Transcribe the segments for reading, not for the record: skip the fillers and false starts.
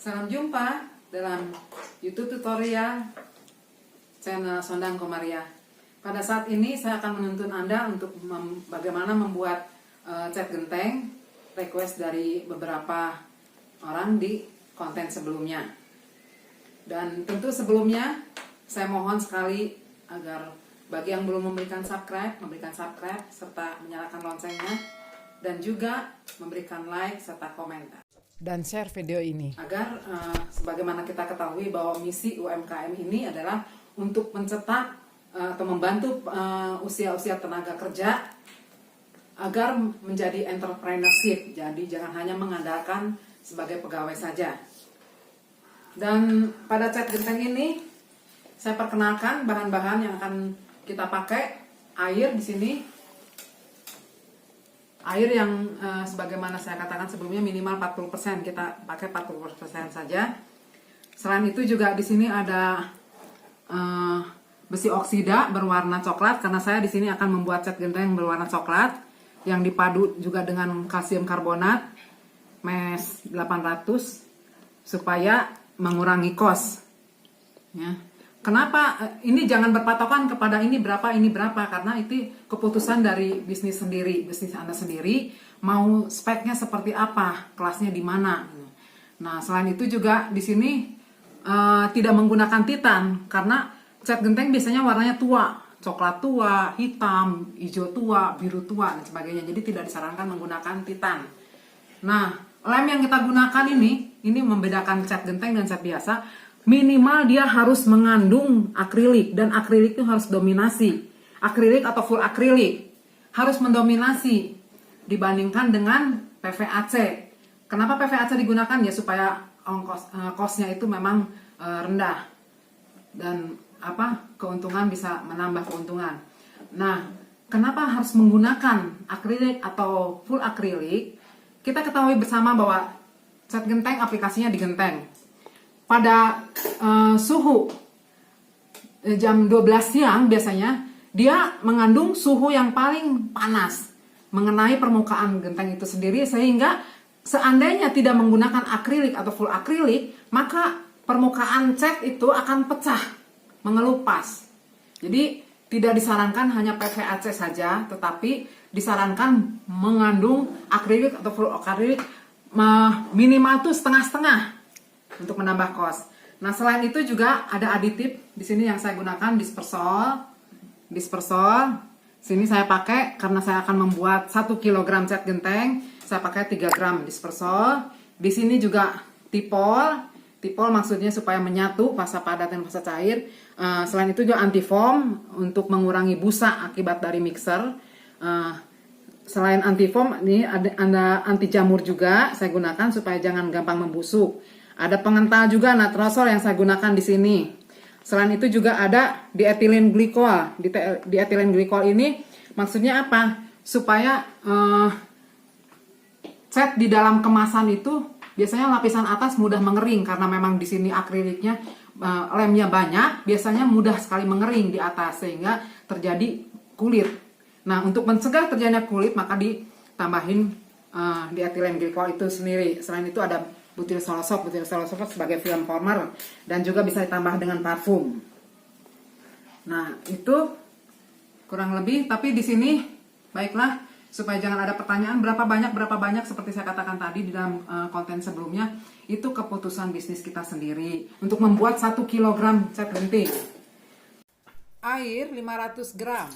Salam jumpa dalam YouTube tutorial channel Sondang Komaria. Pada saat ini saya akan menuntun Anda untuk bagaimana membuat cat genteng request dari beberapa orang di konten sebelumnya. Dan tentu sebelumnya saya mohon sekali agar bagi yang belum memberikan subscribe serta menyalakan loncengnya, dan juga memberikan like serta komentar dan share video ini agar sebagaimana kita ketahui bahwa misi UMKM ini adalah untuk mencetak atau membantu usia-usia tenaga kerja agar menjadi entrepreneurship. Jadi jangan hanya mengandalkan sebagai pegawai saja. Dan pada cat genteng ini saya perkenalkan bahan-bahan yang akan kita pakai. Air di sini, air yang sebagaimana saya katakan sebelumnya minimal 40%, kita pakai 40% saja. Selain itu juga di sini ada besi oksida berwarna coklat, karena saya di sini akan membuat cat genteng berwarna coklat yang dipadu juga dengan kalsium karbonat mes 800 supaya mengurangi kos. Ya. Kenapa ini jangan berpatokan kepada ini berapa, karena itu keputusan dari bisnis sendiri, bisnis Anda sendiri, mau speknya seperti apa, kelasnya di mana. Nah, selain itu juga di sini tidak menggunakan titan, karena cat genteng biasanya warnanya tua, coklat tua, hitam, hijau tua, biru tua, dan sebagainya. Jadi tidak disarankan menggunakan titan. Nah, lem yang kita gunakan ini membedakan cat genteng dan cat biasa. Minimal dia harus mengandung akrilik, dan akrilik itu harus dominasi. Akrilik atau full akrilik harus mendominasi dibandingkan dengan PVAC. Kenapa PVAC digunakan? Ya supaya kosnya itu memang rendah, dan keuntungan bisa menambah keuntungan. Nah, kenapa harus menggunakan akrilik atau full akrilik? Kita ketahui bersama bahwa cat genteng aplikasinya di genteng. Pada suhu jam 12 siang biasanya dia mengandung suhu yang paling panas mengenai permukaan genteng itu sendiri, sehingga seandainya tidak menggunakan akrilik atau full akrilik, maka permukaan cat itu akan pecah, mengelupas. Jadi tidak disarankan hanya PVAC saja, tetapi disarankan mengandung akrilik atau full akrilik minimal tuh setengah-setengah untuk menambah kos. Nah, selain itu juga ada aditif di sini yang saya gunakan, dispersol. Sini saya pakai karena saya akan membuat 1 kg cat genteng, saya pakai 3 gram dispersol. Di sini juga tipol. Tipol maksudnya supaya menyatu fasa padat dan fasa cair. Selain itu juga antifoam untuk mengurangi busa akibat dari mixer. Selain antifoam, ini ada anti jamur juga saya gunakan supaya jangan gampang membusuk. Ada pengental juga natrosol yang saya gunakan di sini. Selain itu juga ada diethylene glycol. Diethylene glycol ini maksudnya apa? Supaya cat di dalam kemasan itu biasanya lapisan atas mudah mengering, karena memang di sini akriliknya lemnya banyak, biasanya mudah sekali mengering di atas sehingga terjadi kulit. Nah, untuk mencegah terjadinya kulit maka ditambahin diethylene glycol itu sendiri. Selain itu ada butyl solosop sebagai film former, dan juga bisa ditambah dengan parfum. Nah, itu kurang lebih, tapi di sini baiklah, supaya jangan ada pertanyaan berapa banyak seperti saya katakan tadi di dalam konten sebelumnya, itu keputusan bisnis kita sendiri untuk membuat 1 kg cat genteng. Air 500 gram.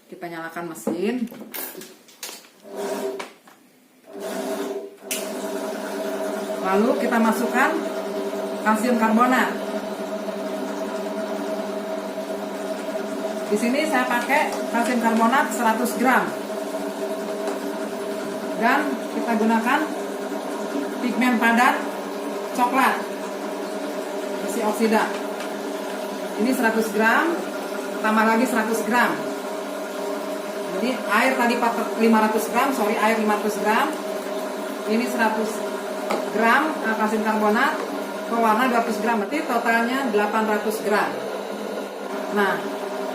Kita nyalakan mesin. Lalu kita masukkan kalsium karbonat. Di sini saya pakai kalsium karbonat 100 gram. Dan kita gunakan pigmen padat coklat, besi oksida. Ini 100 gram, tambah lagi 100 gram. Jadi air tadi 500 gram, air 500 gram. Ini 100 gram kalsium karbonat, pewarna 200 gram, berarti totalnya 800 gram. Nah,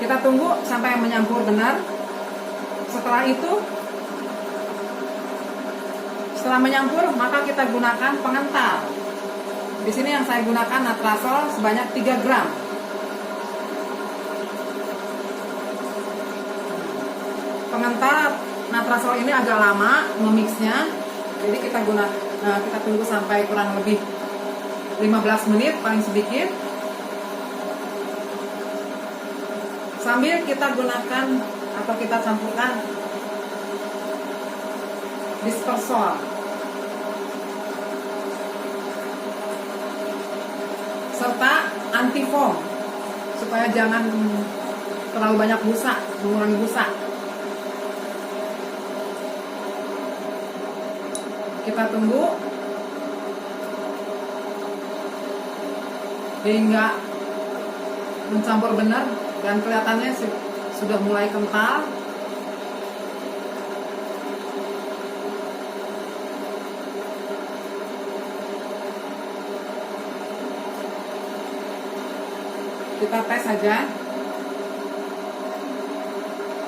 kita tunggu sampai menyampur benar. Setelah itu Setelah menyampur, maka kita gunakan pengental. Di sini yang saya gunakan natrazol sebanyak 3 gram. Pengental natrazol ini agak lama memixnya, jadi kita tunggu sampai kurang lebih 15 menit paling sedikit. Sambil kita gunakan atau kita campurkan dispersor serta anti foam supaya jangan terlalu banyak busa, mengurangi busa. Kita tunggu hingga mencampur benar dan kelihatannya sudah mulai kental. Kita tes saja.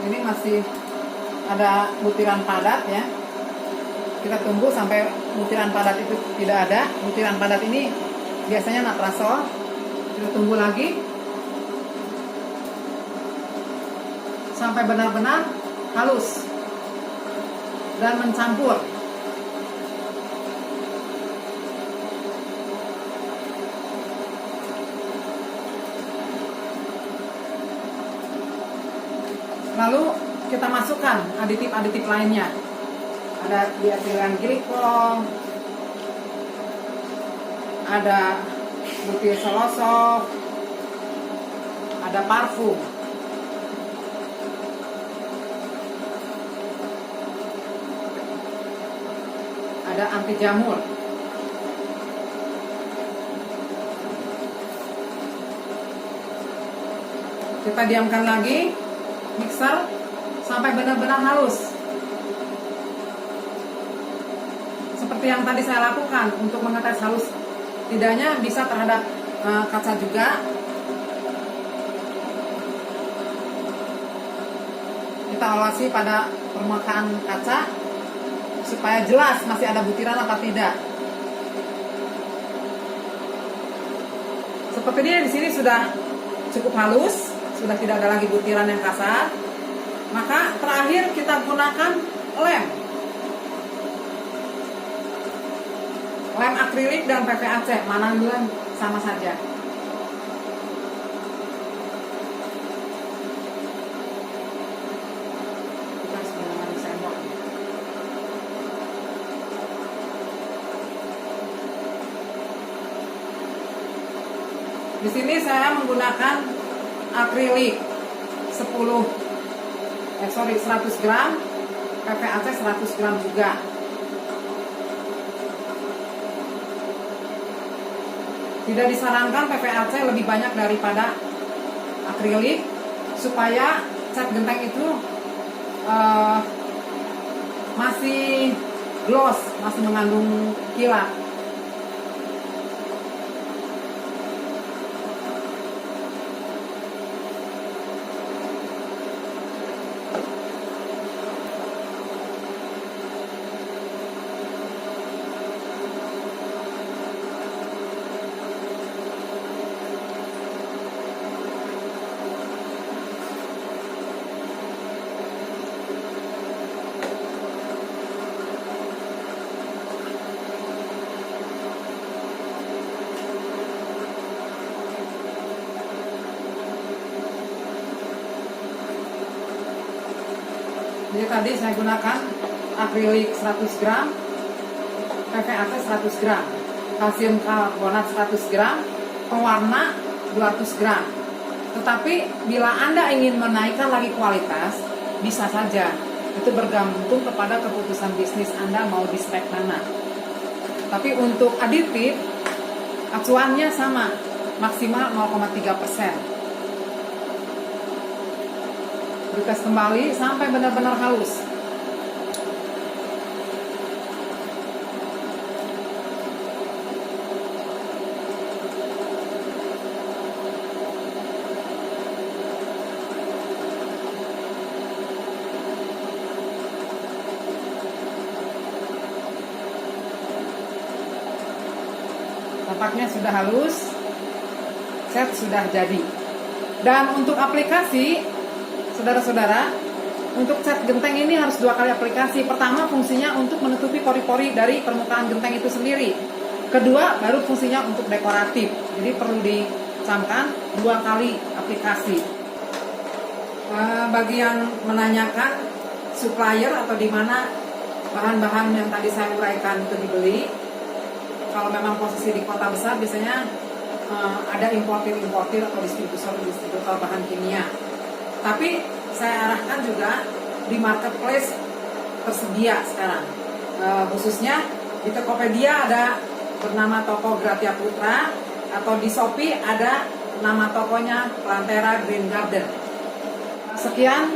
Ini masih ada butiran padat ya. Kita tunggu sampai butiran padat itu tidak ada. Butiran padat ini biasanya natrazol. Kita tunggu lagi sampai benar-benar halus dan mencampur. Lalu kita masukkan aditif-aditif lainnya. Ada dietilen glikol, ada butir selosok, ada parfum. Ada anti jamur. Kita diamkan lagi mixer sampai benar-benar halus. Seperti yang tadi saya lakukan untuk mengetes halus tidaknya bisa terhadap kaca juga. Kita awasi pada permukaan kaca supaya jelas masih ada butiran apa tidak. Sepertinya di sini sudah cukup halus, sudah tidak ada lagi butiran yang kasar. Maka terakhir kita gunakan lem akrilik dan PVAC, mana dulu sama saja. Kita harus menggunakan sendok. Di sini saya menggunakan akrilik 100 gram, PVAC 100 gram juga. Tidak disarankan PVAC lebih banyak daripada akrilik supaya cat genteng itu masih gloss, masih mengandung kilat. Jadi tadi saya gunakan akrilik 100 gram, PVAC 100 gram, kalsium karbonat 100 gram, pewarna 200 gram. Tetapi bila Anda ingin menaikkan lagi kualitas, bisa saja. Itu bergantung kepada keputusan bisnis Anda mau di spek mana. Tapi untuk aditif, acuannya sama, maksimal 0,3%. Dites kembali sampai benar-benar halus. Tampaknya sudah halus. Cat sudah jadi. Dan untuk aplikasi, saudara-saudara, untuk cat genteng ini harus 2 kali aplikasi. Pertama, fungsinya untuk menutupi pori-pori dari permukaan genteng itu sendiri. Kedua, baru fungsinya untuk dekoratif. Jadi perlu dicamkan 2 kali aplikasi. Bagi yang menanyakan supplier atau di mana bahan-bahan yang tadi saya uraikan itu dibeli, kalau memang posisi di kota besar biasanya ada importir atau distributor bahan kimia. Tapi saya arahkan juga di marketplace tersedia sekarang. Khususnya di Tokopedia ada bernama toko Gratia Putra, atau di Shopee ada nama tokonya Plantera Green Garden. Sekian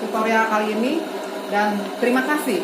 tutorial kali ini dan terima kasih.